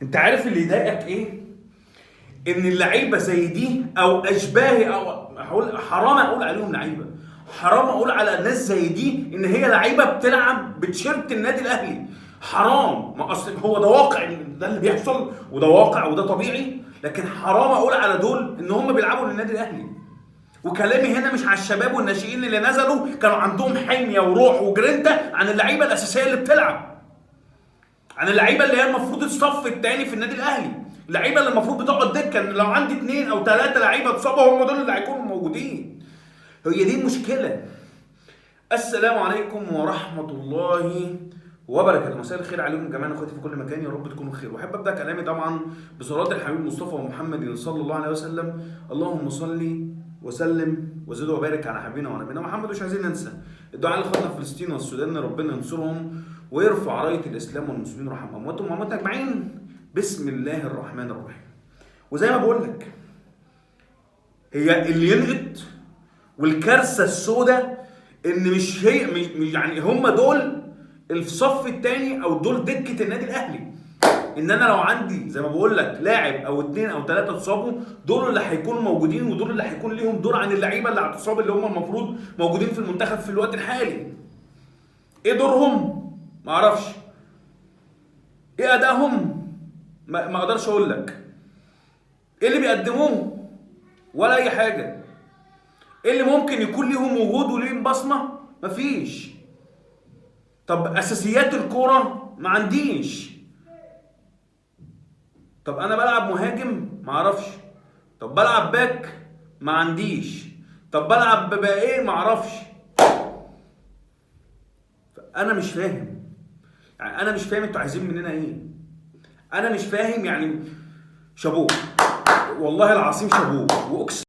انت عارف اللي يضايقك ايه؟ ان اللعيبه زي دي او اشباه او هقول حرام اقول عليهم لعيبه، حرام اقول على ناس زي دي ان هي لعيبه بتلعب بتيشيرت النادي الاهلي. حرام، ما اصل هو ده واقع، إن ده اللي بيحصل وده واقع وده طبيعي، لكن حرام اقول على دول ان هم بيلعبوا للنادي الاهلي. وكلامي هنا مش على الشباب والناشئين اللي نزلوا كانوا عندهم حميه وروح وجرينتا عن اللعيبه الاساسيه اللي بتلعب، عن اللعيبه اللي هي المفروض الصف الثاني في النادي الاهلي، اللعيبه اللي المفروض بتقعد دكه. لو عندي 2 أو 3 لعيبه اتصابوا هم دول اللي هيكونوا موجودين. هي دي المشكله. السلام عليكم ورحمه الله وبركاته. مساء الخير عليكم جميعا اخواتي في كل مكان، يا رب تكونوا بخير. واحب ابدا كلامي طبعا بصلاه الحبيب مصطفى محمد صلى الله عليه وسلم. اللهم صل وسلم وزد وبارك على حبيبنا ونبينا محمد. مش عايزين ننسى الدعاء لاخواتنا في فلسطين والسودان، ربنا ينصرهم ويرفع رايه الاسلام والمسلمين ويرحم امواتهم واموات اجمعين. بسم الله الرحمن الرحيم. وزي ما بقول لك، هي اللي ينقط والكارثه السوداء ان مش هي مش يعني هم دول الصف الثاني او دول دكه النادي الاهلي. ان انا لو عندي زي ما بقول لك لاعب او 2 أو 3 اتصابوا، دول اللي هيكونوا موجودين ودول اللي هيكون ليهم دور عن اللعيبه اللي هتصاب اللي هم المفروض موجودين في المنتخب في الوقت الحالي. ايه دورهم؟ ما اعرفش. ايه ادائهم؟ ما اقدرش اقول لك. ايه اللي بيقدموه؟ ولا اي حاجه. ايه اللي ممكن يكون ليهم وجود وليهم بصمه؟ مفيش. طب اساسيات الكوره ما عنديش. طب انا بلعب مهاجم؟ ما اعرفش. طب بلعب باك؟ ما عنديش. طب بلعب بقى ايه؟ ما اعرفش. انا مش فاهم. يعني انا مش فاهم انتوا عايزين مننا ايه. انا مش فاهم يعني. شابوه، والله العظيم شابوه، واقسم